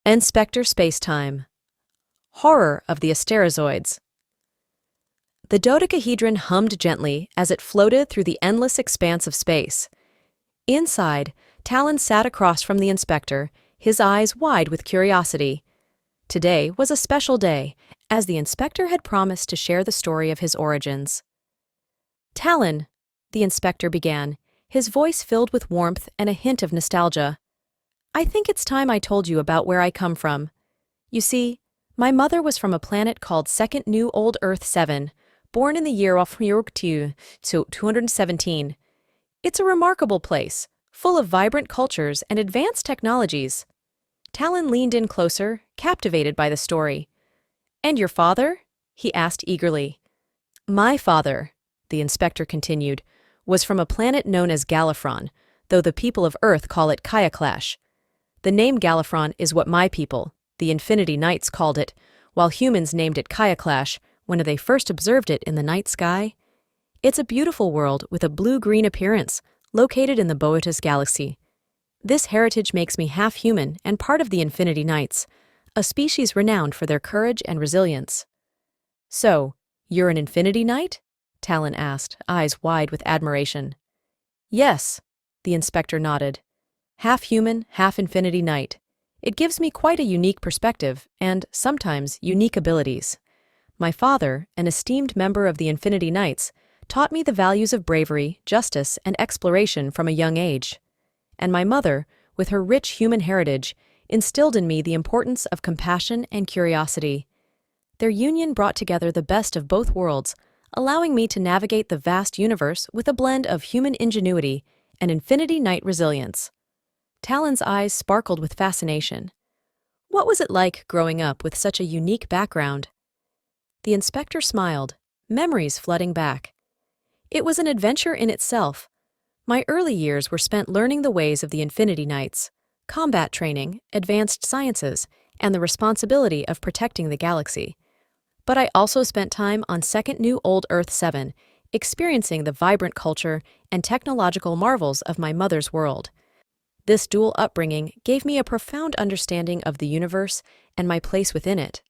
Inspector Spacetime. Horror of the Asterozoids. The dodecahedron hummed gently as it floated through the endless expanse of space. Inside, Tallyn sat across from the inspector, his eyes wide with curiosity. Today was a special day, as the inspector had promised to share the story of his origins. "Tallyn," the inspector began, his voice filled with warmth and a hint of nostalgia. "I think it's time I told you about where I come from. You see, my mother was from a planet called Second New Old Earth 7, born in the year of 217. It's a remarkable place, full of vibrant cultures and advanced technologies." Tallyn leaned in closer, captivated by the story. "And your father?" he asked eagerly. "My father," the inspector continued, "was from a planet known as Gallifron, though the people of Earth call it Kayaclash. The name Gallifron is what my people, the Infinity Knights, called it, while humans named it Kayaclash when they first observed it in the night sky. It's a beautiful world with a blue-green appearance, located in the Boetis galaxy. This heritage makes me half human and part of the Infinity Knights, a species renowned for their courage and resilience." "So, you're an Infinity Knight?" Tallyn asked, eyes wide with admiration. "Yes," the inspector nodded. "Half human, half Infinity Knight. It gives me quite a unique perspective and, sometimes, unique abilities. My father, an esteemed member of the Infinity Knights, taught me the values of bravery, justice, and exploration from a young age. And my mother, with her rich human heritage, instilled in me the importance of compassion and curiosity. Their union brought together the best of both worlds, allowing me to navigate the vast universe with a blend of human ingenuity and Infinity Knight resilience." Tallyn's eyes sparkled with fascination. What was it like growing up with such a unique background? The inspector smiled, memories flooding back. "It was an adventure in itself. My early years were spent learning the ways of the Infinity Knights, combat training, advanced sciences, and the responsibility of protecting the galaxy. But I also spent time on Second New Old Earth 7, experiencing the vibrant culture and technological marvels of my mother's world. This dual upbringing gave me a profound understanding of the universe and my place within it."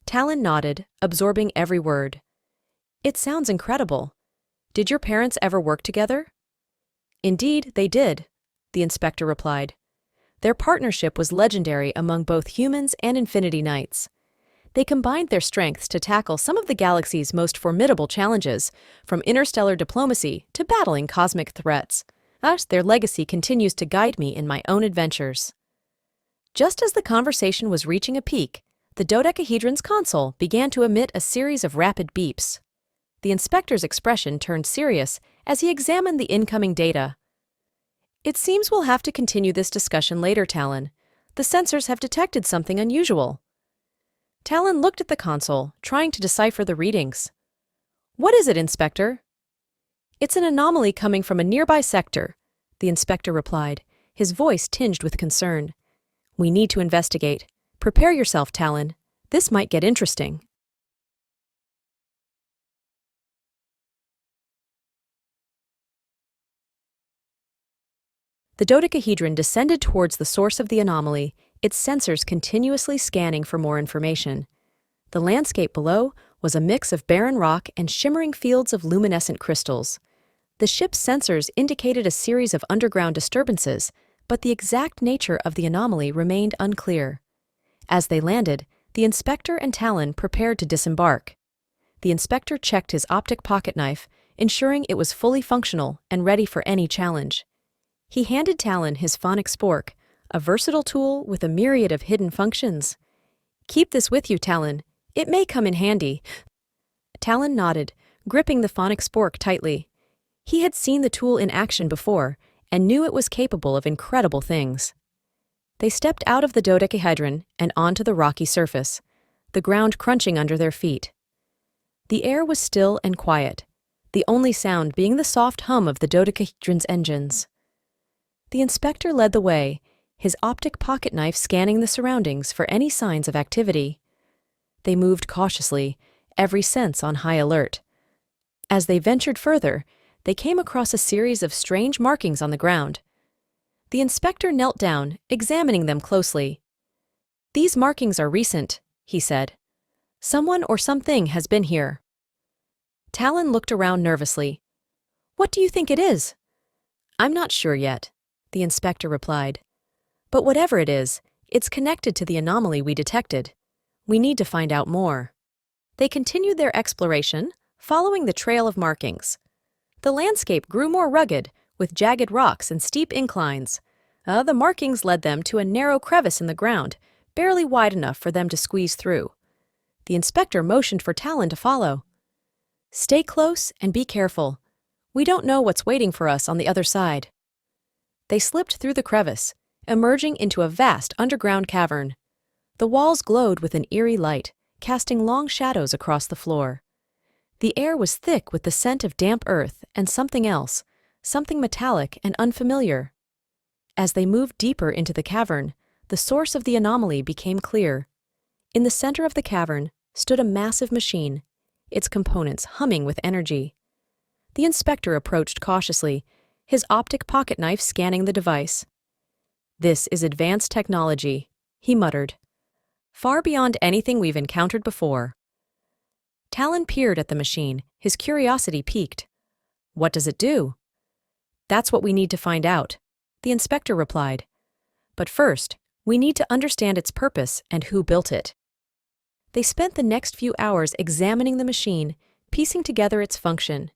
Tallyn nodded, absorbing every word. "It sounds incredible. Did your parents ever work together?" "Indeed, they did," the inspector replied. "Their partnership was legendary among both humans and Infinity Knights. They combined their strengths to tackle some of the galaxy's most formidable challenges, from interstellar diplomacy to battling cosmic threats. Thus, their legacy continues to guide me in my own adventures." Just as the conversation was reaching a peak, the dodecahedron's console began to emit a series of rapid beeps. The inspector's expression turned serious as he examined the incoming data. "It seems we'll have to continue this discussion later, Tallyn. The sensors have detected something unusual." Tallyn looked at the console, trying to decipher the readings. "What is it, Inspector?" "It's an anomaly coming from a nearby sector," the inspector replied, his voice tinged with concern. "We need to investigate. Prepare yourself, Tallyn. This might get interesting." The dodecahedron descended towards the source of the anomaly, its sensors continuously scanning for more information. The landscape below was a mix of barren rock and shimmering fields of luminescent crystals. The ship's sensors indicated a series of underground disturbances, but the exact nature of the anomaly remained unclear. As they landed, the inspector and Tallyn prepared to disembark. The inspector checked his optic pocketknife, ensuring it was fully functional and ready for any challenge. He handed Tallyn his phonic spork, a versatile tool with a myriad of hidden functions. "Keep this with you, Tallyn. It may come in handy." Tallyn nodded, gripping the phonic spork tightly. He had seen the tool in action before and knew it was capable of incredible things. They stepped out of the dodecahedron and onto the rocky surface, the ground crunching under their feet. The air was still and quiet, the only sound being the soft hum of the dodecahedron's engines. The inspector led the way, his optic pocketknife scanning the surroundings for any signs of activity. They moved cautiously, every sense on high alert. As they ventured further, they came across a series of strange markings on the ground. The inspector knelt down, examining them closely. "These markings are recent," he said. "Someone or something has been here." Tallyn looked around nervously. "What do you think it is?" "I'm not sure yet," the inspector replied. "But whatever it is, it's connected to the anomaly we detected. We need to find out more." They continued their exploration, following the trail of markings. The landscape grew more rugged, with jagged rocks and steep inclines. The markings led them to a narrow crevice in the ground, barely wide enough for them to squeeze through. The inspector motioned for Tallyn to follow. "Stay close and be careful. We don't know what's waiting for us on the other side." They slipped through the crevice, emerging into a vast underground cavern. The walls glowed with an eerie light, casting long shadows across the floor. The air was thick with the scent of damp earth and something else, something metallic and unfamiliar. As they moved deeper into the cavern, the source of the anomaly became clear. In the center of the cavern stood a massive machine, its components humming with energy. The inspector approached cautiously, his optic pocket knife scanning the device. "This is advanced technology," he muttered. "Far beyond anything we've encountered before." Tallyn peered at the machine, his curiosity piqued. "What does it do?" "That's what we need to find out," the inspector replied. "But first, we need to understand its purpose and who built it." They spent the next few hours examining the machine, piecing together its function.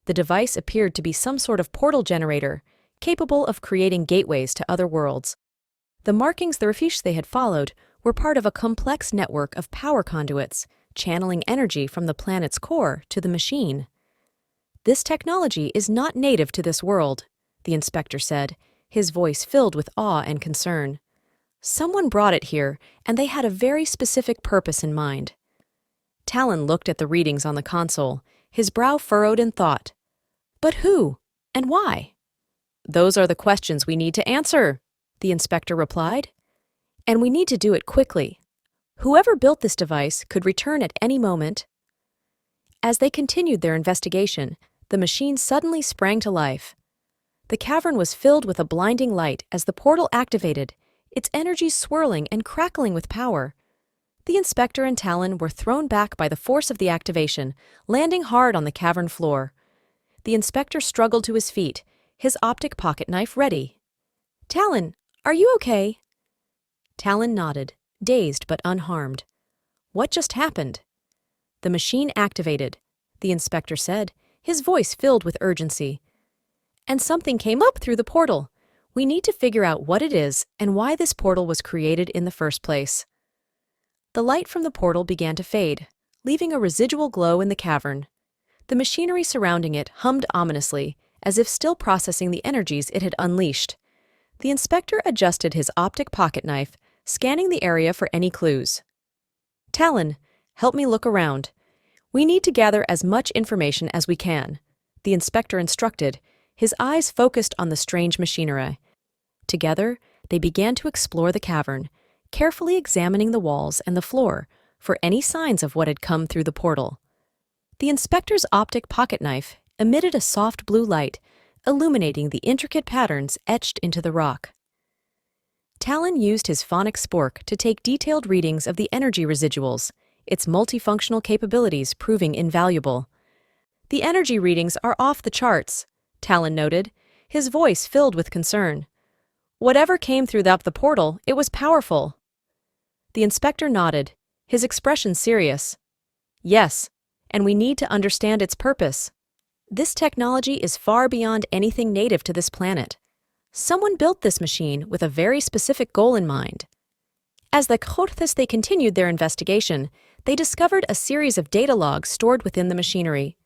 The device appeared to be some sort of portal generator, capable of creating gateways to other worlds. The markings the Rafish they had followed were part of a complex network of power conduits, channeling energy from the planet's core to the machine. "This technology is not native to this world," the inspector said, his voice filled with awe and concern. "Someone brought it here, and they had a very specific purpose in mind." Tallyn looked at the readings on the console, his brow furrowed in thought. "But who? And why?" "Those are the questions we need to answer," the inspector replied. "And we need to do it quickly. Whoever built this device could return at any moment." As they continued their investigation, the machine suddenly sprang to life. The cavern was filled with a blinding light as the portal activated, its energy swirling and crackling with power. The inspector and Tallyn were thrown back by the force of the activation, landing hard on the cavern floor. The inspector struggled to his feet, his optic pocket knife ready. "Tallyn, are you okay?" Tallyn nodded, dazed but unharmed. "What just happened?" "The machine activated," the inspector said, his voice filled with urgency. "And something came up through the portal. We need to figure out what it is and why this portal was created in the first place." The light from the portal began to fade, leaving a residual glow in the cavern. The machinery surrounding it hummed ominously, as if still processing the energies it had unleashed. The inspector adjusted his optic pocket knife, scanning the area for any clues. "Tallyn, help me look around. We need to gather as much information as we can," the inspector instructed, his eyes focused on the strange machinery. Together, they began to explore the cavern, carefully examining the walls and the floor for any signs of what had come through the portal. The inspector's optic pocket knife emitted a soft blue light, illuminating the intricate patterns etched into the rock. Tallyn used his phonic spork to take detailed readings of the energy residuals, its multifunctional capabilities proving invaluable. "The energy readings are off the charts," Tallyn noted, his voice filled with concern. "Whatever came through the portal, it was powerful." The inspector nodded, his expression serious. "Yes, and we need to understand its purpose. This technology is far beyond anything native to this planet. Someone built this machine with a very specific goal in mind." As they continued their investigation, they discovered a series of data logs stored within the machinery.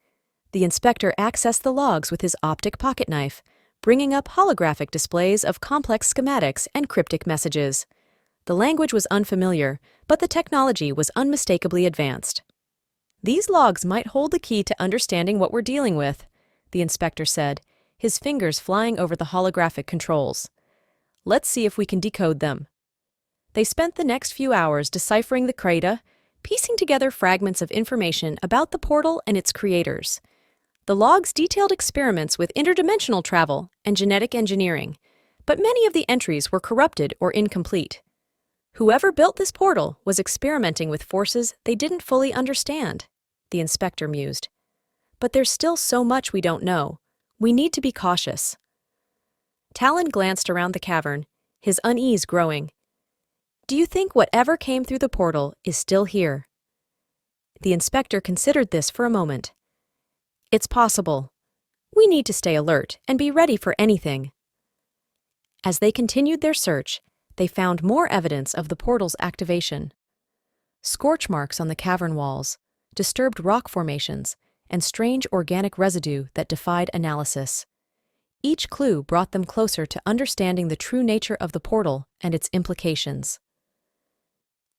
The inspector accessed the logs with his optic pocket knife, bringing up holographic displays of complex schematics and cryptic messages. The language was unfamiliar, but the technology was unmistakably advanced. "These logs might hold the key to understanding what we're dealing with," the inspector said, his fingers flying over the holographic controls. "Let's see if we can decode them." They spent the next few hours deciphering the crata, piecing together fragments of information about the portal and its creators. The logs detailed experiments with interdimensional travel and genetic engineering, but many of the entries were corrupted or incomplete. Whoever built this portal was experimenting with forces they didn't fully understand, the inspector mused. But there's still so much we don't know. We need to be cautious. Tallyn glanced around the cavern, his unease growing. Do you think whatever came through the portal is still here? The inspector considered this for a moment. It's possible. We need to stay alert and be ready for anything. As they continued their search, they found more evidence of the portal's activation. Scorch marks on the cavern walls, disturbed rock formations, and strange organic residue that defied analysis. Each clue brought them closer to understanding the true nature of the portal and its implications.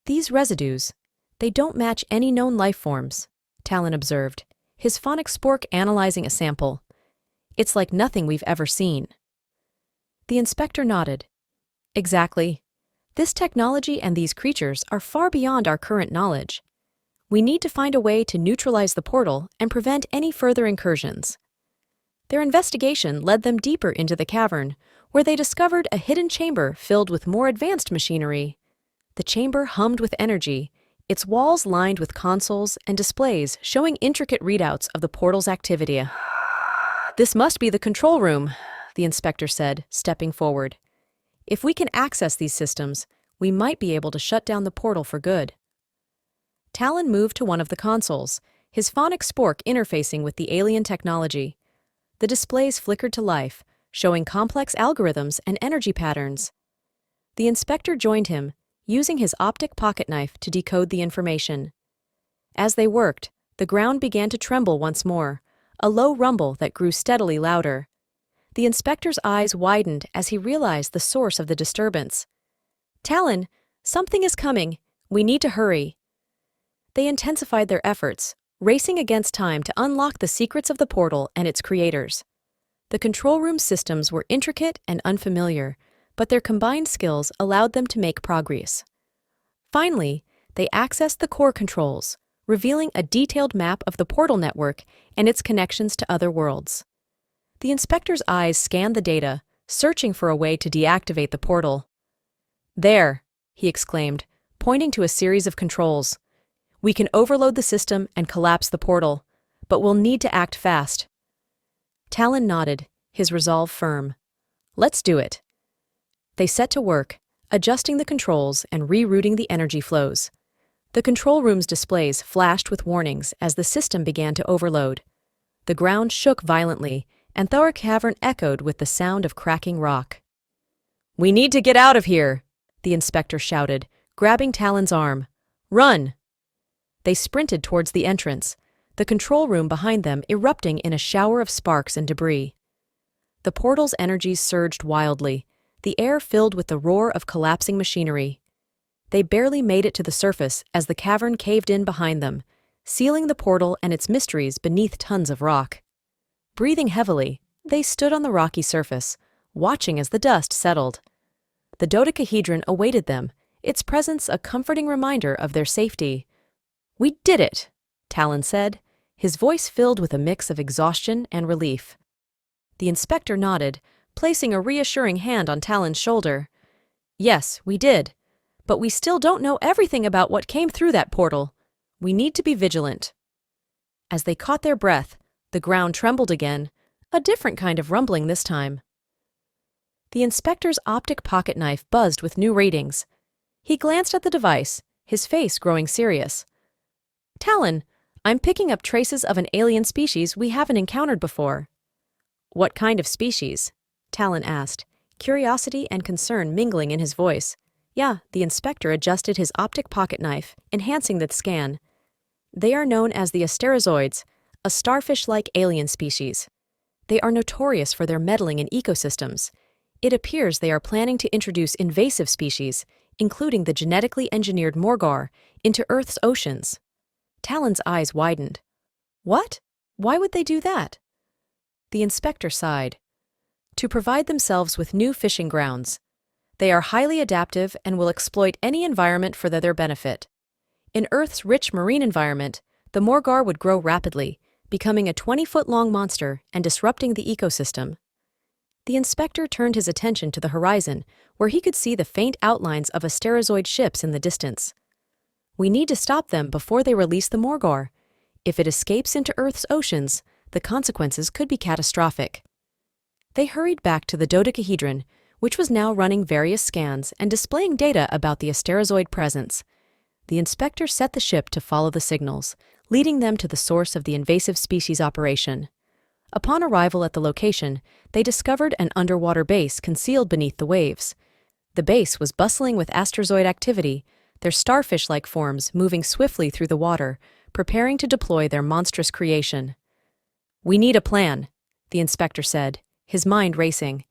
These residues, they don't match any known life forms, Tallyn observed, his phonic spork analyzing a sample. It's like nothing we've ever seen. The inspector nodded. Exactly. This technology and these creatures are far beyond our current knowledge. We need to find a way to neutralize the portal and prevent any further incursions. Their investigation led them deeper into the cavern, where they discovered a hidden chamber filled with more advanced machinery. The chamber hummed with energy, its walls lined with consoles and displays showing intricate readouts of the portal's activity. This must be the control room, the inspector said, stepping forward. If we can access these systems, we might be able to shut down the portal for good. Tallyn moved to one of the consoles, his phonic spork interfacing with the alien technology. The displays flickered to life, showing complex algorithms and energy patterns. The inspector joined him, using his optic pocketknife to decode the information. As they worked, the ground began to tremble once more, a low rumble that grew steadily louder. The inspector's eyes widened as he realized the source of the disturbance. Tallyn, something is coming. We need to hurry. They intensified their efforts, racing against time to unlock the secrets of the portal and its creators. The control room systems were intricate and unfamiliar, but their combined skills allowed them to make progress. Finally, they accessed the core controls, revealing a detailed map of the portal network and its connections to other worlds. The inspector's eyes scanned the data, searching for a way to deactivate the portal. There, he exclaimed, pointing to a series of controls. We can overload the system and collapse the portal, but we'll need to act fast. Tallyn nodded, his resolve firm. Let's do it. They set to work, adjusting the controls and rerouting the energy flows. The control room's displays flashed with warnings as the system began to overload. The ground shook violently, and the cavern echoed with the sound of cracking rock. We need to get out of here, the inspector shouted, grabbing Tallyn's arm. Run! They sprinted towards the entrance, the control room behind them erupting in a shower of sparks and debris. The portal's energies surged wildly, the air filled with the roar of collapsing machinery. They barely made it to the surface as the cavern caved in behind them, sealing the portal and its mysteries beneath tons of rock. Breathing heavily, they stood on the rocky surface, watching as the dust settled. The dodecahedron awaited them, its presence a comforting reminder of their safety. We did it, Tallyn said, his voice filled with a mix of exhaustion and relief. The inspector nodded, placing a reassuring hand on Tallyn's shoulder. Yes, we did, but we still don't know everything about what came through that portal. We need to be vigilant. As they caught their breath, the ground trembled again, a different kind of rumbling this time. The inspector's optic pocketknife buzzed with new readings. He glanced at the device, his face growing serious. Tallyn, I'm picking up traces of an alien species we haven't encountered before. What kind of species? Tallyn asked, curiosity and concern mingling in his voice. Yeah, the inspector adjusted his optic pocketknife, enhancing the scan. They are known as the Asterozoids, a starfish-like alien species. They are notorious for their meddling in ecosystems. It appears they are planning to introduce invasive species, including the genetically engineered Morgawr, into Earth's oceans. Tallyn's eyes widened. What? Why would they do that? The inspector sighed. To provide themselves with new fishing grounds. They are highly adaptive and will exploit any environment for their benefit. In Earth's rich marine environment, the Morgawr would grow rapidly, becoming a 20-foot-long monster and disrupting the ecosystem. The inspector turned his attention to the horizon, where he could see the faint outlines of Asterozoid ships in the distance. We need to stop them before they release the Morgawr. If it escapes into Earth's oceans, the consequences could be catastrophic. They hurried back to the dodecahedron, which was now running various scans and displaying data about the Asterozoid presence. The inspector set the ship to follow the signals, leading them to the source of the invasive species operation. Upon arrival at the location, they discovered an underwater base concealed beneath the waves. The base was bustling with Asterozoid activity, their starfish-like forms moving swiftly through the water, preparing to deploy their monstrous creation. "We need a plan," the inspector said, his mind racing.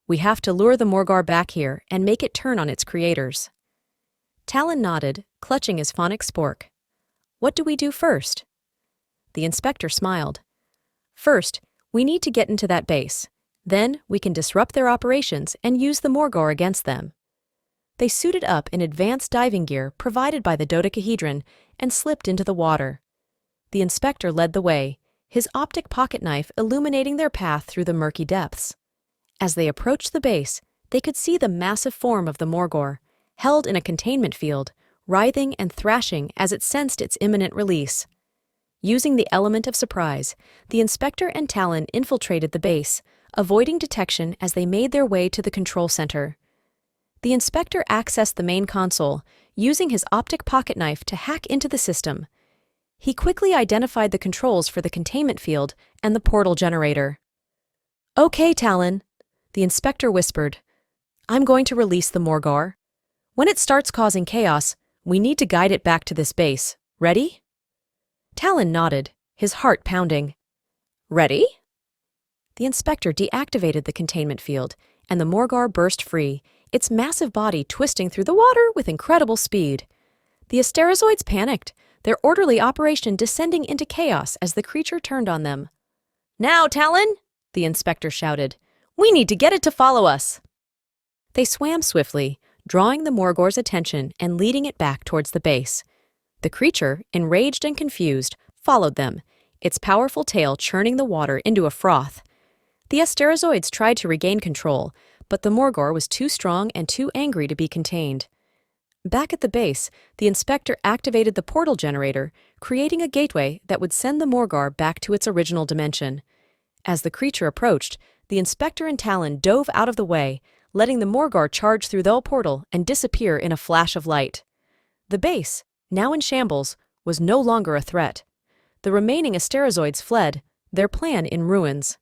"We have to lure the Morgawr back here and make it turn on its creators." Tallyn nodded, clutching his phonic spork. "What do we do first?" The inspector smiled. "First, we need to get into that base. Then we can disrupt their operations and use the Morgawr against them." They suited up in advanced diving gear provided by the dodecahedron and slipped into the water. The inspector led the way, his optic pocket knife illuminating their path through the murky depths. As they approached the base, they could see the massive form of the Morgawr, held in a containment field, writhing and thrashing as it sensed its imminent release. Using the element of surprise, the inspector and Tallyn infiltrated the base, avoiding detection as they made their way to the control center. The inspector accessed the main console, using his optic pocket knife to hack into the system. He quickly identified the controls for the containment field and the portal generator. "Okay, Tallyn," the inspector whispered. "I'm going to release the Morgawr. When it starts causing chaos, we need to guide it back to this base. Ready?" Tallyn nodded, his heart pounding. "Ready?" The inspector deactivated the containment field, and the Morgawr burst free, its massive body twisting through the water with incredible speed. The Asterozoids panicked, their orderly operation descending into chaos as the creature turned on them. "Now, Tallyn!" the inspector shouted. "We need to get it to follow us!" They swam swiftly, drawing the Morgawr's attention and leading it back towards the base. The creature, enraged and confused, followed them, its powerful tail churning the water into a froth. The Asterozoids tried to regain control, but the Morgawr was too strong and too angry to be contained. Back at the base, the inspector activated the portal generator, creating a gateway that would send the Morgawr back to its original dimension. As the creature approached, the inspector and Tallyn dove out of the way, letting the Morgawr charge through the portal and disappear in a flash of light. The base, now in shambles, was no longer a threat. The remaining Asterozoids fled, their plan in ruins.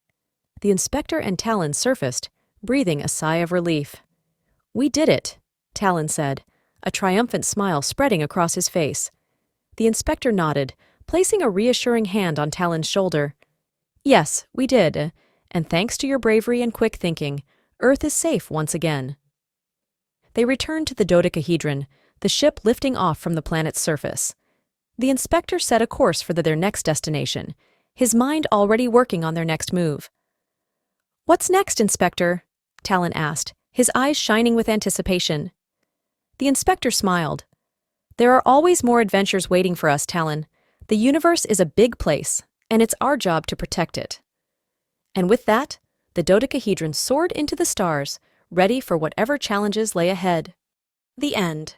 The inspector and Tallyn surfaced, breathing a sigh of relief. "We did it," Tallyn said, a triumphant smile spreading across his face. The inspector nodded, placing a reassuring hand on Tallyn's shoulder. "Yes, we did, and thanks to your bravery and quick thinking, Earth is safe once again." They returned to the dodecahedron, the ship lifting off from the planet's surface. The inspector set a course for their next destination, his mind already working on their next move. "What's next, Inspector?" Tallyn asked, his eyes shining with anticipation. The inspector smiled. "There are always more adventures waiting for us, Tallyn. The universe is a big place, and it's our job to protect it." And with that, the dodecahedron soared into the stars, ready for whatever challenges lay ahead. The end.